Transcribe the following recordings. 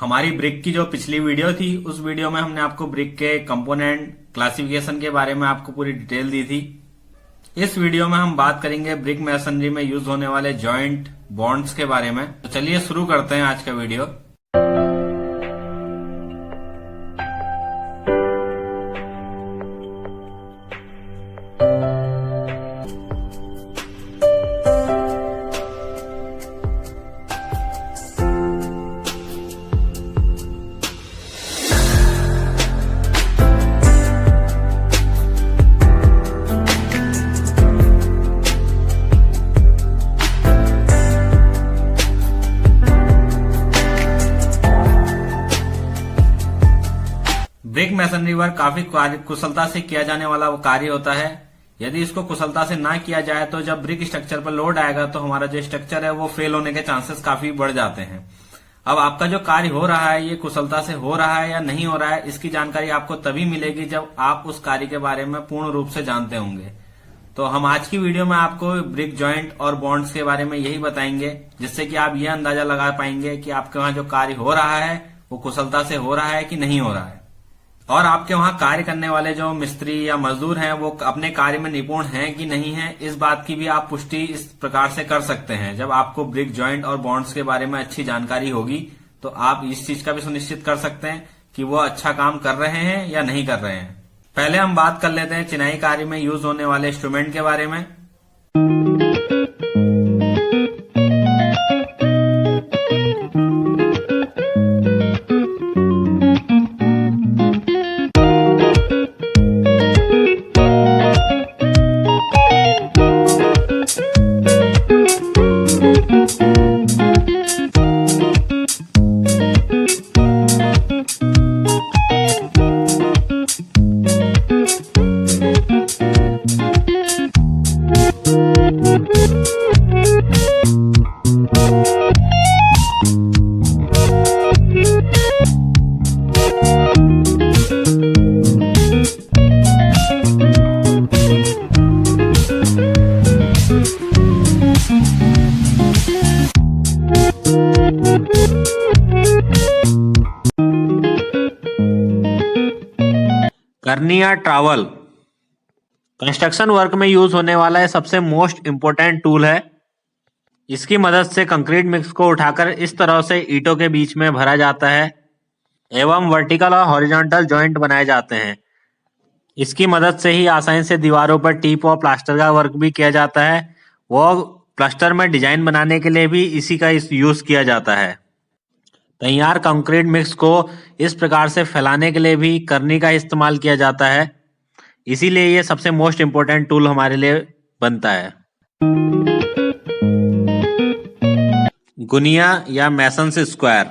हमारी ब्रिक की जो पिछली वीडियो थी उस वीडियो में हमने आपको ब्रिक के कंपोनेंट क्लासिफिकेशन के बारे में आपको पूरी डिटेल दी थी। इस वीडियो में हम बात करेंगे ब्रिक मैसनरी में यूज होने वाले जॉइंट बॉन्ड्स के बारे में। तो चलिए शुरू करते हैं आज का वीडियो। ब्रिक मैसनरी वर्क काफी कुशलता से किया जाने वाला वो कार्य होता है। यदि इसको कुशलता से ना किया जाए तो जब ब्रिक स्ट्रक्चर पर लोड आएगा तो हमारा जो स्ट्रक्चर है वो फेल होने के चांसेस काफी बढ़ जाते हैं। अब आपका जो कार्य हो रहा है ये कुशलता से हो रहा है या नहीं हो रहा है, इसकी जानकारी आपको तभी मिलेगी जब आप उस कार्य के बारे में पूर्ण रूप से जानते होंगे। तो हम आज की वीडियो में आपको ब्रिक जॉइंट और बॉन्ड्स के बारे में यही बताएंगे, जिससे कि आप ये अंदाजा लगा पाएंगे कि आपके वहां जो कार्य हो रहा है वो कुशलता से हो रहा है कि नहीं हो रहा है, और आपके वहां कार्य करने वाले जो मिस्त्री या मजदूर हैं वो अपने कार्य में निपुण हैं कि नहीं हैं, इस बात की भी आप पुष्टि इस प्रकार से कर सकते हैं। जब आपको ब्रिक जॉइंट और बॉन्ड्स के बारे में अच्छी जानकारी होगी तो आप इस चीज का भी सुनिश्चित कर सकते हैं कि वो अच्छा काम कर रहे हैं या नहीं कर रहे हैं। पहले हम बात कर लेते हैं चिनाई कार्य में यूज होने वाले इंस्ट्रूमेंट के बारे में। कर्निया ट्रॉवेल कंस्ट्रक्शन वर्क में यूज होने वाला है सबसे मोस्ट इंपोर्टेंट टूल है। इसकी मदद से कंक्रीट मिक्स को उठाकर इस तरह से ईंटों के बीच में भरा जाता है एवं वर्टिकल और हॉरिजॉन्टल जॉइंट बनाए जाते हैं। इसकी मदद से ही आसानी से दीवारों पर टीप और प्लास्टर का वर्क भी किया जाता है। वो प्लास्टर में डिजाइन बनाने के लिए भी इसी का यूज किया जाता है। तैयार कंक्रीट मिक्स को इस प्रकार से फैलाने के लिए भी करनी का इस्तेमाल किया जाता है। इसीलिए ये सबसे मोस्ट इम्पोर्टेंट टूल हमारे लिए बनता है। गुनिया या मैसन्स स्क्वायर,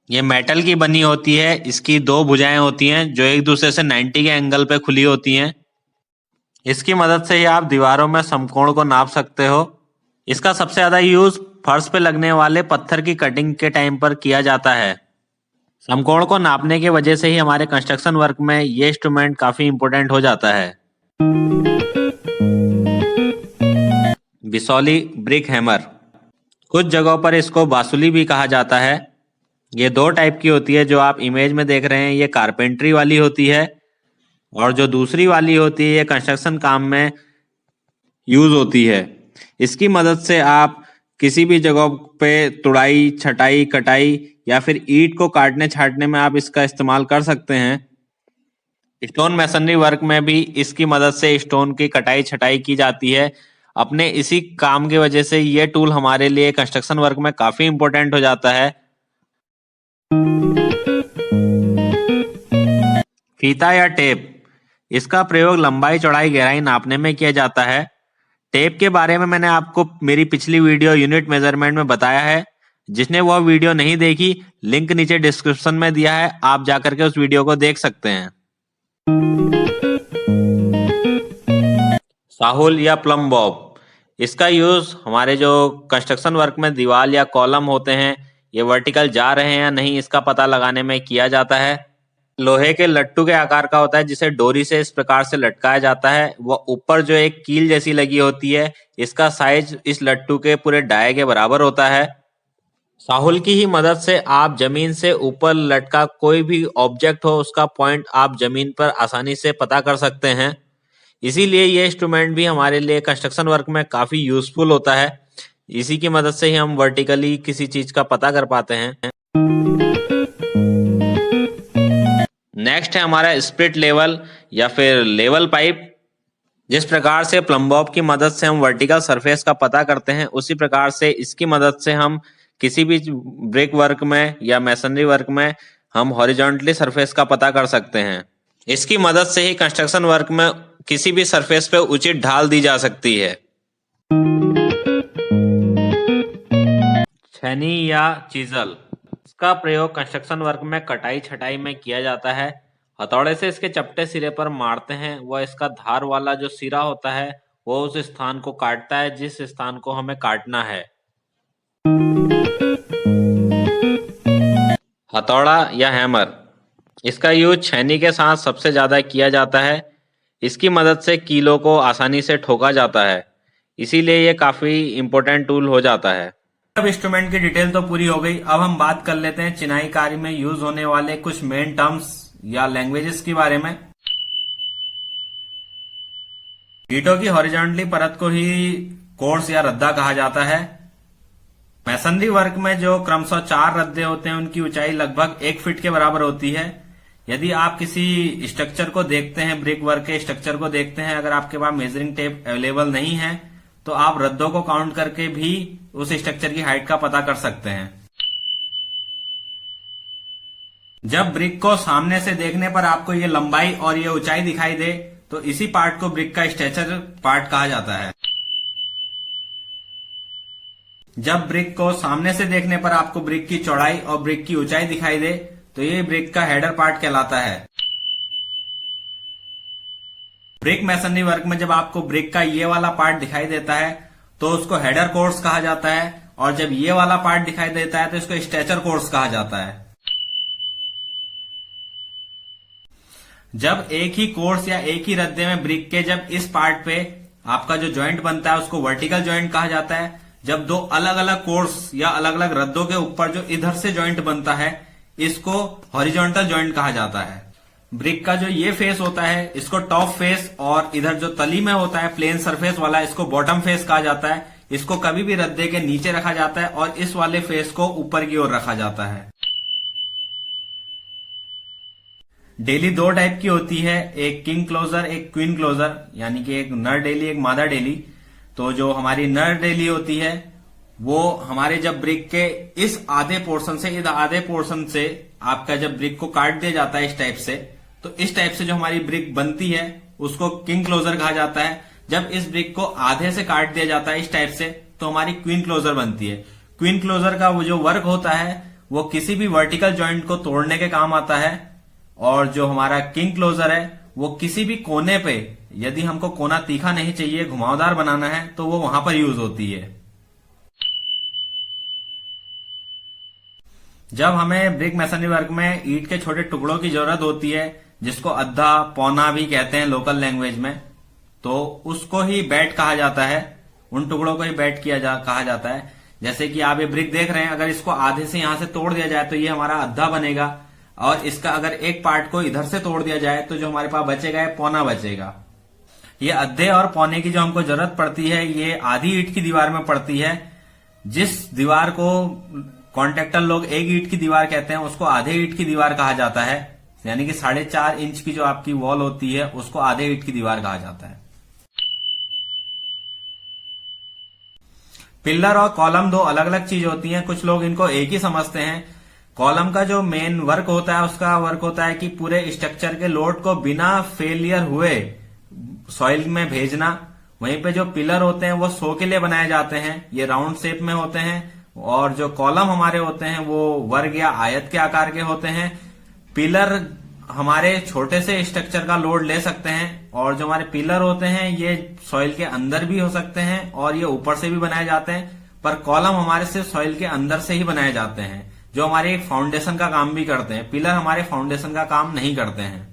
ये मेटल की बनी होती है। इसकी दो भुजाएं होती हैं जो एक दूसरे से 90 के एंगल पे खुली होती हैं। इसकी मदद से ही आप दीवारों में समकोण को नाप सकते हो। इसका सबसे ज्यादा यूज फर्श पे लगने वाले पत्थर की कटिंग के टाइम पर किया जाता है। समकोण को नापने की वजह से ही हमारे कंस्ट्रक्शन वर्क में ये इंस्ट्रूमेंट काफी इंपोर्टेंट हो जाता है। बिसौली ब्रिक हैमर, कुछ जगहों पर इसको बासुली भी कहा जाता है। ये दो टाइप की होती है। जो आप इमेज में देख रहे हैं ये कारपेंट्री वाली होती है, और जो दूसरी वाली होती है ये कंस्ट्रक्शन काम में यूज होती है। इसकी मदद से आप किसी भी जगह पे तुड़ाई, छटाई, कटाई या फिर ईंट को काटने छाटने में आप इसका इस्तेमाल कर सकते हैं। स्टोन मैसनरी वर्क में भी इसकी मदद से स्टोन की कटाई छटाई की जाती है। अपने इसी काम की वजह से ये टूल हमारे लिए कंस्ट्रक्शन वर्क में काफी इंपोर्टेंट हो जाता है। फीता या टेप, इसका प्रयोग लंबाई, चौड़ाई, गहराई नापने में किया जाता है। टेप के बारे में मैंने आपको मेरी पिछली वीडियो यूनिट मेजरमेंट में बताया है। जिसने वह वीडियो नहीं देखी, लिंक नीचे डिस्क्रिप्शन में दिया है, आप जाकर के उस वीडियो को देख सकते हैं। साहुल या प्लम बॉब, इसका यूज हमारे जो कंस्ट्रक्शन वर्क में दीवार या कॉलम होते हैं ये वर्टिकल जा रहे हैं या नहीं इसका पता लगाने में किया जाता है। लोहे के लट्टू के आकार का होता है जिसे डोरी से इस प्रकार से लटकाया जाता है। वह ऊपर जो एक कील जैसी लगी होती है, इसका साइज इस लट्टू के पूरे डाय के बराबर होता है। साहुल की ही मदद से आप जमीन से ऊपर लटका कोई भी ऑब्जेक्ट हो उसका पॉइंट आप जमीन पर आसानी से पता कर सकते हैं। इसीलिए ये इंस्ट्रूमेंट भी हमारे लिए कंस्ट्रक्शन वर्क में काफी यूजफुल होता है। इसी की मदद से ही हम वर्टिकली किसी चीज का पता कर पाते हैं। नेक्स्ट है हमारा स्प्लिट लेवल या फिर लेवल पाइप। जिस प्रकार से प्लम्बॉब की मदद से हम वर्टिकल सरफेस का पता करते हैं, उसी प्रकार से इसकी मदद से हम किसी भी ब्रिक वर्क में या मैसनरी वर्क में हम हॉरिजॉन्टली सरफेस का पता कर सकते हैं। इसकी मदद से ही कंस्ट्रक्शन वर्क में किसी भी सरफेस पे उचित ढाल दी जा सकती है। छेनी या चीजल, इसका प्रयोग कंस्ट्रक्शन वर्क में कटाई छटाई में किया जाता है। हथौड़े से इसके चपटे सिरे पर मारते हैं, वह इसका धार वाला जो सिरा होता है वो उस स्थान को काटता है जिस स्थान को हमें काटना है। हथौड़ा या हैमर, इसका यूज छेनी के साथ सबसे ज्यादा किया जाता है। इसकी मदद से कीलों को आसानी से ठोका जाता है, इसीलिए ये काफी इंपॉर्टेंट टूल हो जाता है। अब इंस्ट्रूमेंट की डिटेल तो पूरी हो गई। अब हम बात कर लेते हैं चिनाई कार्य में यूज होने वाले कुछ मेन टर्म्स या लैंग्वेजेस के बारे में। ईंटों की हॉरिजॉन्टली परत को ही कोर्स या रद्दा कहा जाता है। मैसनरी वर्क में जो क्रमशः 4 रद्दे होते हैं उनकी ऊंचाई लगभग 1 फीट के बराबर होती है। यदि आप किसी स्ट्रक्चर को देखते हैं, ब्रिक वर्क के स्ट्रक्चर को देखते हैं, अगर आपके पास मेजरिंग टेप अवेलेबल नहीं है तो आप रद्दों को काउंट करके भी उस स्ट्रक्चर की हाइट का पता कर सकते हैं। जब ब्रिक को सामने से देखने पर आपको ये लंबाई और ये ऊंचाई दिखाई दे तो इसी पार्ट को ब्रिक का स्ट्रेचर पार्ट कहा जाता है। जब ब्रिक को सामने से देखने पर आपको ब्रिक की चौड़ाई और ब्रिक की ऊंचाई दिखाई दे तो ये ब्रिक का हेडर पार्ट कहलाता है। ब्रिक मैसनरी वर्क में जब आपको ब्रिक का ये वाला पार्ट दिखाई देता है तो उसको हेडर कोर्स कहा जाता है, और जब ये वाला पार्ट दिखाई देता है तो इसको स्ट्रेचर कोर्स कहा जाता है। जब एक ही कोर्स या एक ही रद्दे में ब्रिक के जब इस पार्ट पे आपका जो जॉइंट बनता है उसको वर्टिकल जॉइंट कहा जाता है। जब दो अलग अलग कोर्स या अलग अलग रद्दों के ऊपर जो इधर से जॉइंट बनता है इसको हॉरिजॉन्टल जॉइंट कहा जाता है। ब्रिक का जो ये फेस होता है इसको टॉप फेस, और इधर जो तली में होता है प्लेन सरफेस वाला इसको बॉटम फेस कहा जाता है। इसको कभी भी रद्दे के नीचे रखा जाता है और इस वाले फेस को ऊपर की ओर रखा जाता है। डेली 2 टाइप की होती है, एक किंग क्लोजर एक क्वीन क्लोजर, यानी कि एक नर डेली एक मादा डेली। तो जो हमारी नर डेली होती है वो हमारे जब ब्रिक के इस आधे पोर्शन से इस आधे पोर्शन से आपका जब ब्रिक को काट दिया जाता है इस टाइप से, तो इस टाइप से जो हमारी ब्रिक बनती है उसको किंग क्लोजर कहा जाता है। जब इस ब्रिक को आधे से काट दिया जाता है इस टाइप से तो हमारी क्वीन क्लोजर बनती है। क्वीन क्लोजर का वो जो वर्क होता है वो किसी भी वर्टिकल जॉइंट को तोड़ने के काम आता है, और जो हमारा किंग क्लोजर है वो किसी भी कोने पे, यदि हमको कोना तीखा नहीं चाहिए घुमावदार बनाना है तो वो वहां पर यूज होती है। जब हमें ब्रिक मैसनरी वर्क में ईंट के छोटे टुकड़ों की जरूरत होती है जिसको अद्धा पौना भी कहते हैं लोकल लैंग्वेज में, तो उसको ही बैट कहा जाता है। उन टुकड़ों को ही बैट कहा जाता है। जैसे कि आप ये ब्रिक देख रहे हैं, अगर इसको आधे से यहां से तोड़ दिया जाए तो ये हमारा अद्धा बनेगा, और इसका अगर एक पार्ट को इधर से तोड़ दिया जाए तो जो हमारे पास बचेगा ये पौना बचेगा। ये अद्धे और पौने की जो हमको जरूरत पड़ती है ये आधी ईंट की दीवार में पड़ती है। जिस दीवार को कॉन्ट्रैक्टर लोग एक ईंट की दीवार कहते हैं उसको आधे ईंट की दीवार कहा जाता है, यानी कि 4.5 इंच की जो आपकी वॉल होती है उसको आधे ईंट की दीवार कहा जाता है। पिलर और कॉलम दो अलग अलग चीज होती हैं, कुछ लोग इनको एक ही समझते हैं। कॉलम का जो मेन वर्क होता है उसका वर्क होता है कि पूरे स्ट्रक्चर के लोड को बिना फेलियर हुए सॉइल में भेजना। वहीं पे जो पिलर होते हैं वो शो के लिए बनाए जाते हैं, ये राउंड शेप में होते हैं, और जो कॉलम हमारे होते हैं वो वर्ग या आयत के आकार के होते हैं। पिलर हमारे छोटे से स्ट्रक्चर का लोड ले सकते हैं, और जो हमारे पिलर होते हैं ये सॉइल के अंदर भी हो सकते हैं और ये ऊपर से भी बनाए जाते हैं, पर कॉलम हमारे से सॉइल के अंदर से ही बनाए जाते हैं, जो हमारे एक फाउंडेशन का काम भी करते हैं। पिलर हमारे फाउंडेशन का काम नहीं करते हैं।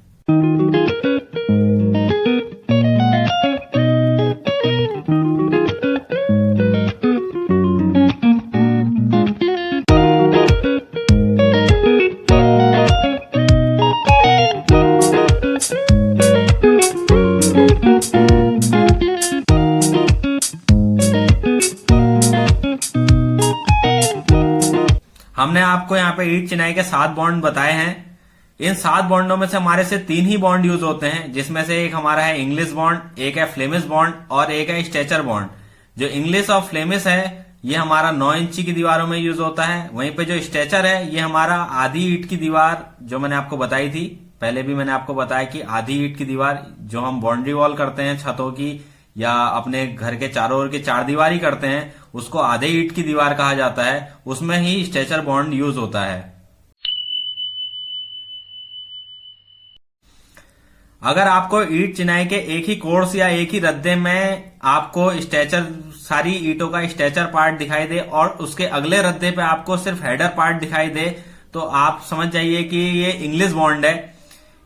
आपको यहाँ पे ईंट चिनाई के 7 बॉन्ड बताए हैं। इन 7 बॉन्डों में से हमारे से 3 ही बॉन्ड यूज होते हैं, जिसमें से एक हमारा है इंग्लिश बॉन्ड, एक है फ्लेमिश बॉन्ड और एक है स्ट्रेचर बॉन्ड। जो इंग्लिश और फ्लेमिश है ये हमारा 9 इंची की दीवारों में यूज होता है। वहीं पे जो स्ट्रेचर है ये हमारा आधी ईंट की दीवार, जो मैंने आपको बताई थी पहले भी मैंने आपको बताया कि आधी ईंट की दीवार जो हम बाउंड्री वॉल करते हैं छतों की या अपने घर के चारों ओर की चारदीवारी करते हैं, उसको आधे ईंट की दीवार कहा जाता है। उसमें ही स्ट्रेचर बॉन्ड यूज होता है। अगर आपको ईंट चिनाई के एक ही कोर्स या एक ही रद्दे में आपको स्ट्रेचर, सारी ईंटों का स्ट्रेचर पार्ट दिखाई दे और उसके अगले रद्दे पे आपको सिर्फ हेडर पार्ट दिखाई दे, तो आप समझ जाइए कि ये इंग्लिश बॉन्ड है।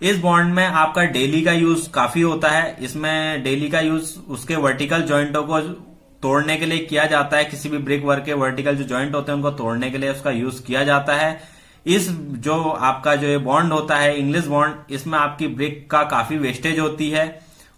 इस बॉन्ड में आपका डेली का यूज काफी होता है। इसमें डेली का यूज उसके वर्टिकल जॉइंटों को तोड़ने के लिए किया जाता है। किसी भी ब्रिक वर्क के वर्टिकल जो जॉइंट होते हैं उनको तोड़ने के लिए उसका यूज किया जाता है। इस जो आपका जो ये बॉन्ड होता है इंग्लिश बॉन्ड, इसमें आपकी ब्रिक का काफी वेस्टेज होती है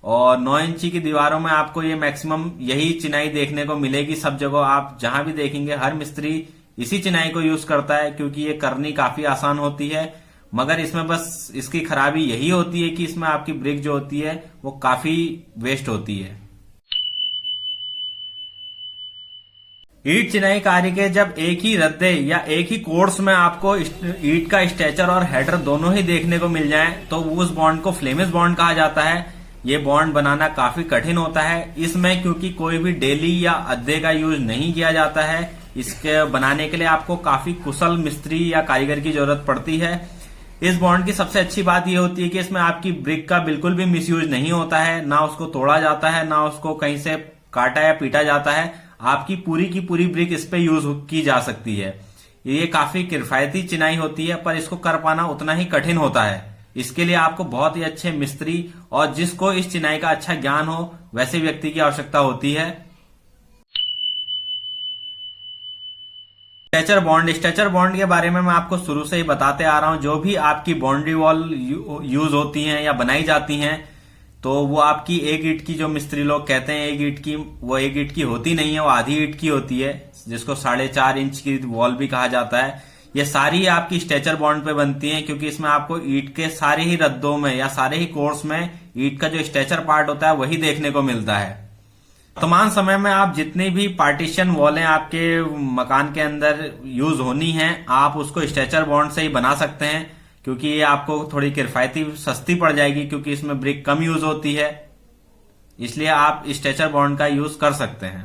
और 9 इंची की दीवारों में आपको ये मैक्सिमम यही चिनाई देखने को मिलेगी। सब जगह आप जहां भी देखेंगे हर मिस्त्री इसी चिनाई को यूज करता है, क्योंकि ये करनी काफी आसान होती है। मगर इसमें बस इसकी खराबी यही होती है कि इसमें आपकी ब्रिक जो होती है वो काफी वेस्ट होती है। ईंट चिनाई कार्य के जब एक ही रद्दे या एक ही कोर्स में आपको ईंट का स्ट्रेचर और हेडर दोनों ही देखने को मिल जाए तो उस बॉन्ड को फ्लेमिश बॉन्ड कहा जाता है। ये बॉन्ड बनाना काफी कठिन होता है। इसमें क्योंकि कोई भी डेली या अद्दे का यूज नहीं किया जाता है, इसके बनाने के लिए आपको काफी कुशल मिस्त्री या कारीगर की जरूरत पड़ती है। इस बॉन्ड की सबसे अच्छी बात यह होती है कि इसमें आपकी ब्रिक का बिल्कुल भी मिसयूज नहीं होता है, ना उसको तोड़ा जाता है, ना उसको कहीं से काटा या पीटा जाता है। आपकी पूरी की पूरी ब्रिक इस पे यूज की जा सकती है। ये काफी किफायती चिनाई होती है, पर इसको कर पाना उतना ही कठिन होता है। इसके लिए आपको बहुत ही अच्छे मिस्त्री और जिसको इस चिनाई का अच्छा ज्ञान हो वैसे व्यक्ति की आवश्यकता होती है। स्ट्रेचर बॉन्ड के बारे में मैं आपको शुरू से ही बताते आ रहा हूं। जो भी आपकी बाउंड्री वॉल यूज होती हैं या बनाई जाती हैं, तो वो आपकी एक ईंट की, जो मिस्त्री लोग कहते हैं एक ईंट की, वो एक ईंट की होती नहीं है, वो आधी ईंट की होती है, जिसको 4.5 इंच की वॉल भी कहा जाता है। ये सारी आपकी स्ट्रेचर बॉन्ड पे बनती हैं, क्योंकि इसमें आपको ईंट के सारे ही रद्दों में या सारे ही कोर्स में ईंट का जो स्ट्रेचर पार्ट होता है वही देखने को मिलता है। वर्तमान समय में आप जितनी भी पार्टीशन वॉलें आपके मकान के अंदर यूज होनी हैं, आप उसको स्ट्रेचर बॉन्ड से ही बना सकते हैं, क्योंकि ये आपको थोड़ी किफायती सस्ती पड़ जाएगी, क्योंकि इसमें ब्रिक कम यूज होती है। इसलिए आप स्ट्रेचर बॉन्ड का यूज कर सकते हैं।